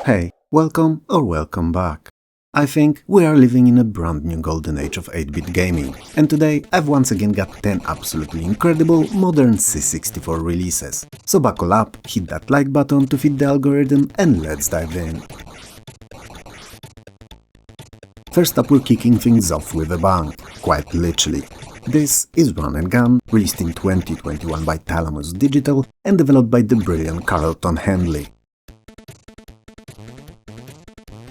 Hey, welcome or welcome back. I think we are living in a brand new golden age of 8-bit gaming, and today I've once again got 10 absolutely incredible modern C64 releases. So buckle up, hit that like button to feed the algorithm, and let's dive in. First up, we're kicking things off with a bang, quite literally. This is Runn and Gunn, released in 2021 by Thalamus Digital and developed by the brilliant Carlton Henley.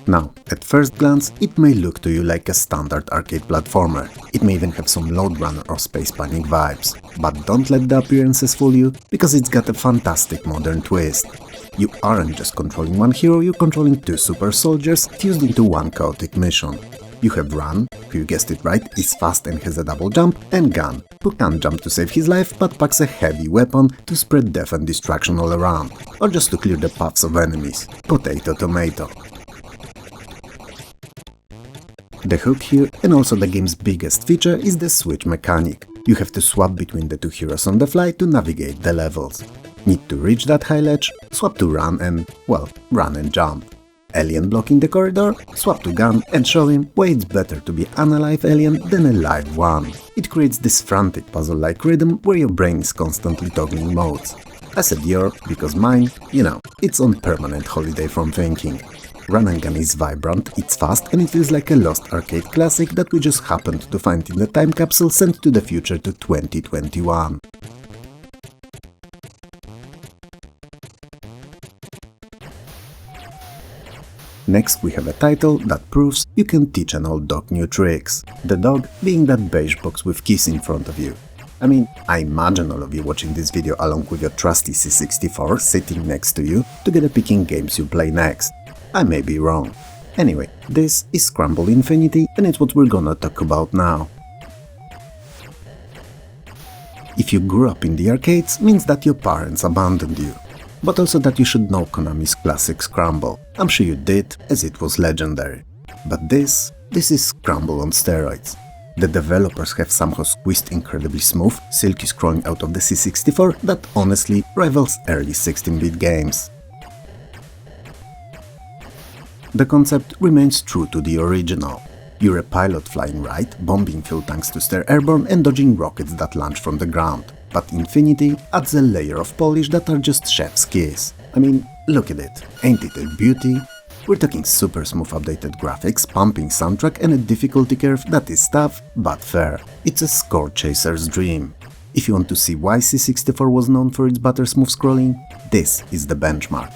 Now, at first glance, it may look to you like a standard arcade platformer. It may even have some Lode Runner or Space Panic vibes. But don't let the appearances fool you, because it's got a fantastic modern twist. You aren't just controlling one hero, you're controlling two super soldiers fused into one chaotic mission. You have Runn, who you guessed it right, is fast and has a double jump, and Gunn, who can't jump to save his life but packs a heavy weapon to spread death and destruction all around, or just to clear the paths of enemies. Potato tomato. The hook here, and also the game's biggest feature, is the switch mechanic. You have to swap between the two heroes on the fly to navigate the levels. Need to reach that high ledge? Swap to Runn and, well, run and jump. Alien blocking the corridor? Swap to Gunn and show him why it's better to be an alive alien than a live one. It creates this frantic puzzle-like rhythm where your brain is constantly toggling modes. I said your because mine, it's on permanent holiday from thinking. Runn and Gunn is vibrant, it's fast, and it feels like a lost arcade classic that we just happened to find in the time capsule sent to the future to 2021. Next, we have a title that proves you can teach an old dog new tricks. The dog being that beige box with keys in front of you. I mean, I imagine all of you watching this video along with your trusty C64 sitting next to you, together picking games you play next. I may be wrong. Anyway, this is Scramble Infinity, and it's what we're gonna talk about now. If you grew up in the arcades, means that your parents abandoned you. But also that you should know Konami's classic Scramble. I'm sure you did, as it was legendary. But this is Scramble on steroids. The developers have somehow squeezed incredibly smooth, silky scrolling out of the C64 that honestly rivals early 16-bit games. The concept remains true to the original. You're a pilot flying right, bombing fuel tanks to stay airborne and dodging rockets that launch from the ground. But Infinity adds a layer of polish that are just chef's kiss. I mean, look at it, ain't it a beauty? We're talking super smooth updated graphics, pumping soundtrack and a difficulty curve that is tough but fair. It's a score chaser's dream. If you want to see why C64 was known for its butter smooth scrolling, this is the benchmark.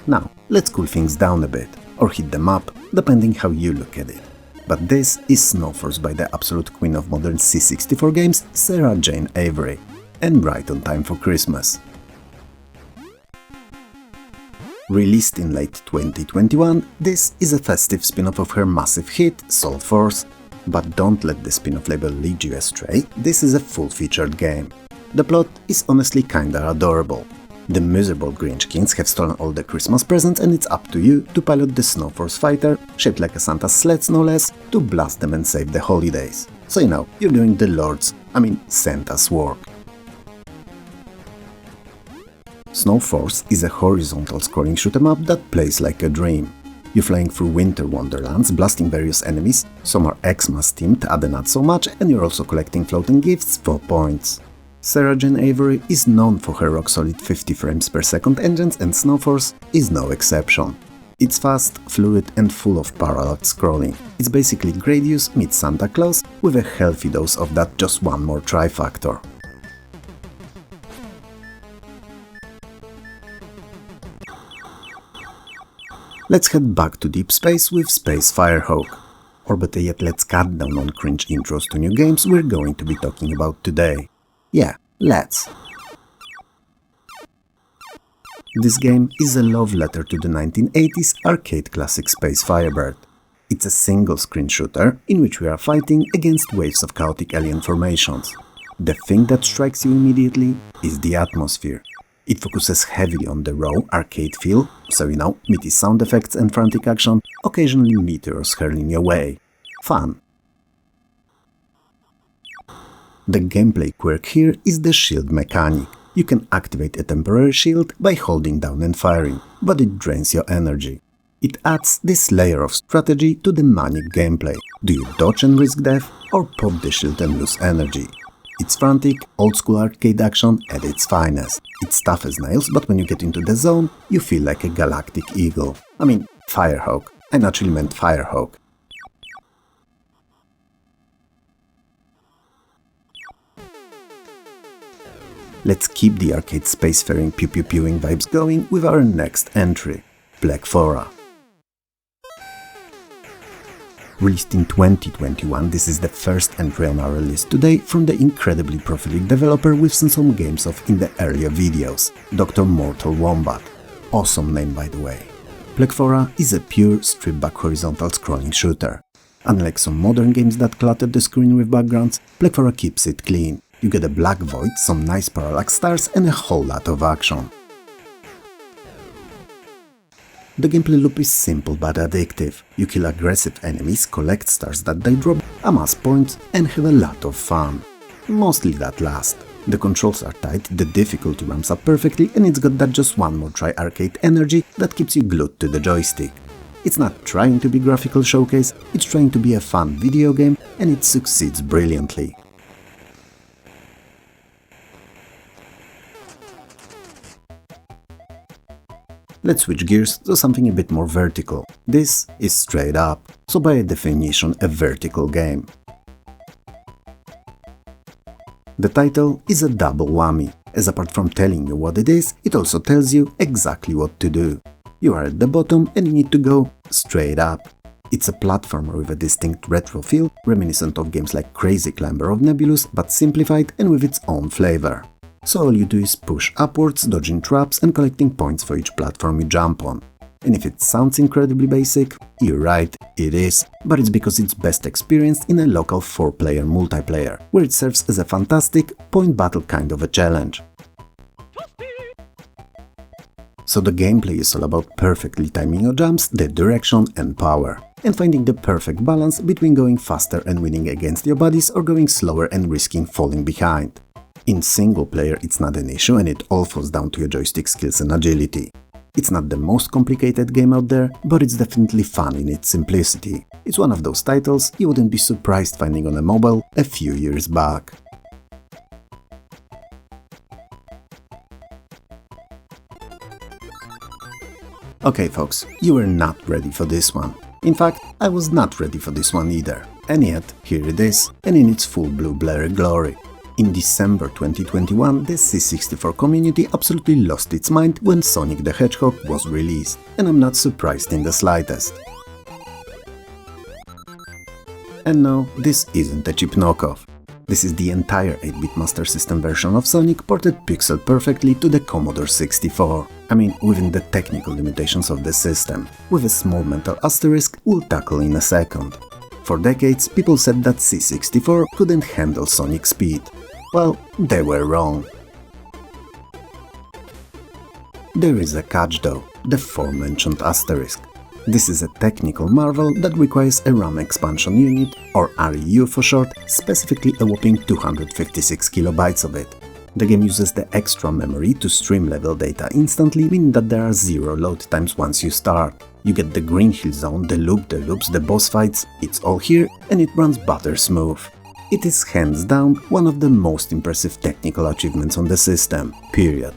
Now, let's cool things down a bit, or hit them up, depending how you look at it. But this is Snowforce by the absolute queen of modern C64 games, Sarah Jane Avery, and right on time for Christmas. Released in late 2021, this is a festive spin-off of her massive hit, Soul Force. But don't let the spin-off label lead you astray, this is a full-featured game. The plot is honestly kinda adorable. The miserable Grinchkins have stolen all the Christmas presents, and it's up to you to pilot the Snowforce fighter, shaped like a Santa's sleds no less, to blast them and save the holidays. So you're doing the Santa's work. Snowforce is a horizontal scrolling shoot-'em-up that plays like a dream. You're flying through winter wonderlands, blasting various enemies, some are Xmas themed, other not so much, and you're also collecting floating gifts for points. Sarah Jane Avery is known for her rock-solid 50 frames per second engines, and Snowforce is no exception. It's fast, fluid and full of parallax scrolling. It's basically Gradius meets Santa Claus with a healthy dose of that just one more try factor. Let's head back to deep space with Space Firehawk. Or better yet, let's cut down on cringe intros to new games we're going to be talking about today. Yeah, let's. This game is a love letter to the 1980s arcade classic Space Firebird. It's a single-screen shooter in which we are fighting against waves of chaotic alien formations. The thing that strikes you immediately is the atmosphere. It focuses heavily on the raw arcade feel, so meaty sound effects and frantic action, occasionally meteors hurling your way. Fun. The gameplay quirk here is the shield mechanic. You can activate a temporary shield by holding down and firing, but it drains your energy. It adds this layer of strategy to the manic gameplay. Do you dodge and risk death, or pop the shield and lose energy? It's frantic, old-school arcade action at its finest. It's tough as nails, but when you get into the zone, you feel like a galactic eagle. I mean, Firehawk. I naturally meant Firehawk. Let's keep the arcade spacefaring pew-pew-pewing vibes going with our next entry, Plekthora. Released in 2021, this is the first entry on our list today from the incredibly prolific developer we've seen some games of in the earlier videos, Dr. Mortal Wombat. Awesome name, by the way. Plekthora is a pure, stripped-back horizontal scrolling shooter. Unlike some modern games that clutter the screen with backgrounds, Plekthora keeps it clean. You get a black void, some nice parallax stars and a whole lot of action. The gameplay loop is simple but addictive. You kill aggressive enemies, collect stars that they drop, amass points and have a lot of fun. Mostly that last. The controls are tight, the difficulty ramps up perfectly and it's got that just one more try arcade energy that keeps you glued to the joystick. It's not trying to be graphical showcase, it's trying to be a fun video game and it succeeds brilliantly. Let's switch gears to something a bit more vertical. This is straight up, so by definition a vertical game. The title is a double whammy, as apart from telling you what it is, it also tells you exactly what to do. You are at the bottom and you need to go straight up. It's a platformer with a distinct retro feel, reminiscent of games like Crazy Climber of Nebulous, but simplified and with its own flavor. So all you do is push upwards, dodging traps and collecting points for each platform you jump on. And if it sounds incredibly basic, you're right, it is, but it's because it's best experienced in a local 4-player multiplayer, where it serves as a fantastic point battle kind of a challenge. So the gameplay is all about perfectly timing your jumps, the direction and power, and finding the perfect balance between going faster and winning against your buddies or going slower and risking falling behind. In single player it's not an issue and it all falls down to your joystick skills and agility. It's not the most complicated game out there, but it's definitely fun in its simplicity. It's one of those titles you wouldn't be surprised finding on a mobile a few years back. Okay folks, you were not ready for this one. In fact, I was not ready for this one either. And yet, here it is, and in its full blue blurry glory. In December 2021, the C64 community absolutely lost its mind when Sonic the Hedgehog was released, and I'm not surprised in the slightest. And no, this isn't a cheap knockoff. This is the entire 8-bit Master System version of Sonic ported pixel perfectly to the Commodore 64. I mean, within the technical limitations of the system, with a small mental asterisk we'll tackle in a second. For decades, people said that C64 couldn't handle Sonic speed. Well, they were wrong. There is a catch though, the aforementioned asterisk. This is a technical marvel that requires a RAM expansion unit, or REU for short, specifically a whopping 256 kilobytes of it. The game uses the extra memory to stream level data instantly, meaning that there are zero load times once you start. You get the Green Hill Zone, the loops, the boss fights, it's all here and it runs butter smooth. It is hands down one of the most impressive technical achievements on the system, period.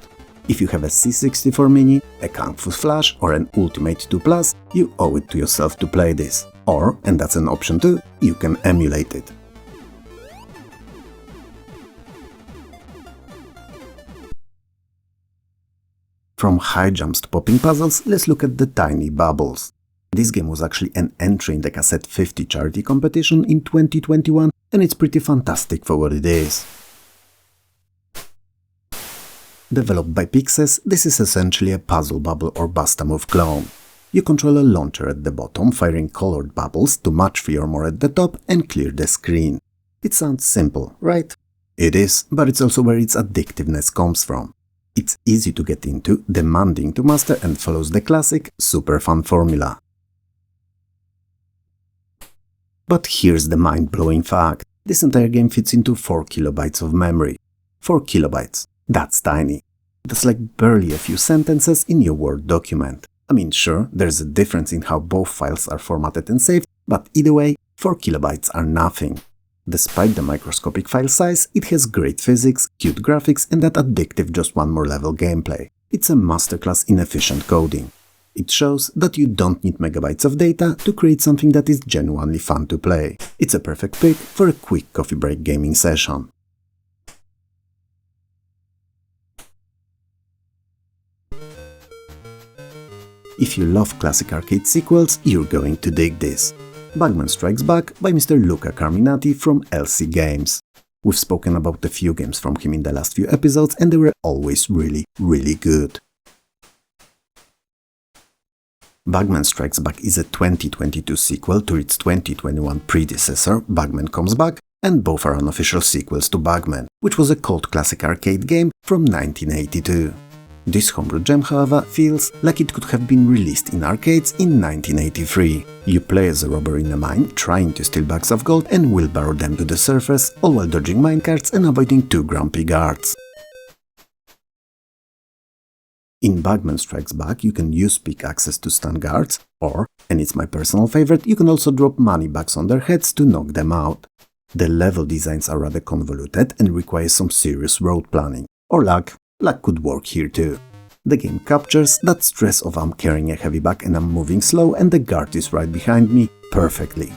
If you have a C64 Mini, a Kung Fu Flash or an Ultimate 2 Plus, you owe it to yourself to play this. Or, and that's an option too, you can emulate it. From high jumps to popping puzzles, let's look at the TinyBubbles. This game was actually an entry in the Cassette 50 charity competition in 2021, and it's pretty fantastic for what it is. Developed by Pixes, this is essentially a Puzzle Bubble or Basta-Move clone. You control a launcher at the bottom, firing colored bubbles to match 3 or more at the top and clear the screen. It sounds simple, right? It is, but it's also where its addictiveness comes from. It's easy to get into, demanding to master, and follows the classic, super fun formula. But here's the mind-blowing fact. This entire game fits into 4 kilobytes of memory. 4 kilobytes. That's tiny. That's like barely a few sentences in your Word document. I mean, sure, there's a difference in how both files are formatted and saved, but either way, 4 kilobytes are nothing. Despite the microscopic file size, it has great physics, cute graphics, and that addictive just one more level gameplay. It's a masterclass in efficient coding. It shows that you don't need megabytes of data to create something that is genuinely fun to play. It's a perfect pick for a quick coffee break gaming session. If you love classic arcade sequels, you're going to dig this. Bagman Strikes Back by Mr. Luca Carminati from LC Games. We've spoken about a few games from him in the last few episodes and they were always really, really good. Bagman Strikes Back is a 2022 sequel to its 2021 predecessor, Bagman Comes Back, and both are unofficial sequels to Bagman, which was a cult classic arcade game from 1982. This homebrew gem, however, feels like it could have been released in arcades in 1983. You play as a robber in a mine, trying to steal bags of gold and wheelbarrow them to the surface, all while dodging minecarts and avoiding 2 grumpy guards. In Bagman Strikes Back, you can use pickaxes to stun guards, or, and it's my personal favorite, you can also drop money bags on their heads to knock them out. The level designs are rather convoluted and require some serious road planning, or luck. Luck could work here too. The game captures that stress of I'm carrying a heavy bag and I'm moving slow and the guard is right behind me perfectly.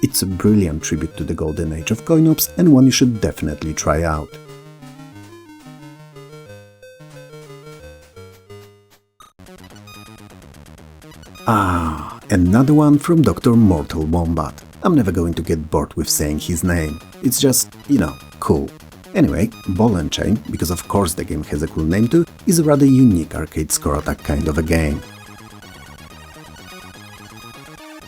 It's a brilliant tribute to the golden age of coin-ops and one you should definitely try out. Ah, another one from Dr. Mortal Wombat. I'm never going to get bored with saying his name. It's just, cool. Anyway, Ball and Chain, because of course the game has a cool name too, is a rather unique arcade score attack kind of a game.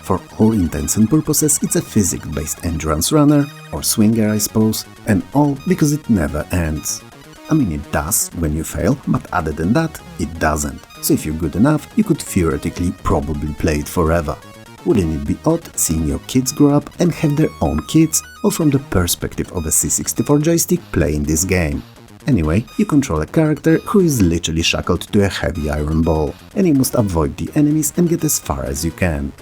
For all intents and purposes, it's a physics-based endurance runner, or swinger I suppose, and all because it never ends. I mean it does when you fail, but other than that, it doesn't. So if you're good enough, you could theoretically probably play it forever. Wouldn't it be odd seeing your kids grow up and have their own kids, all from the perspective of a C64 joystick playing this game? Anyway, you control a character who is literally shackled to a heavy iron ball, and you must avoid the enemies and get as far as you can.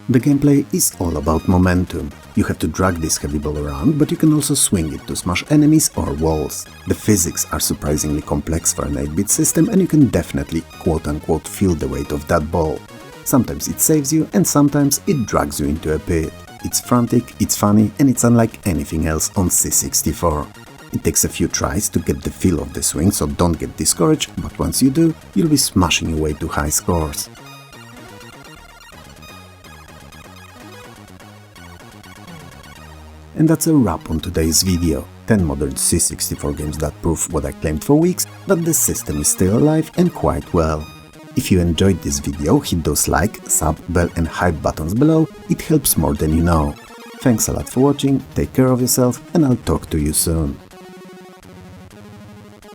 The gameplay is all about momentum. You have to drag this heavy ball around, but you can also swing it to smash enemies or walls. The physics are surprisingly complex for an 8-bit system and you can definitely quote-unquote feel the weight of that ball. Sometimes it saves you and sometimes it drags you into a pit. It's frantic, it's funny and it's unlike anything else on C64. It takes a few tries to get the feel of the swing, so don't get discouraged, but once you do, you'll be smashing your way to high scores. And that's a wrap on today's video. 10 modern C64 games that prove what I claimed for weeks, that the system is still alive and quite well. If you enjoyed this video, hit those like, sub, bell and hype buttons below, it helps more than you know. Thanks a lot for watching, take care of yourself and I'll talk to you soon.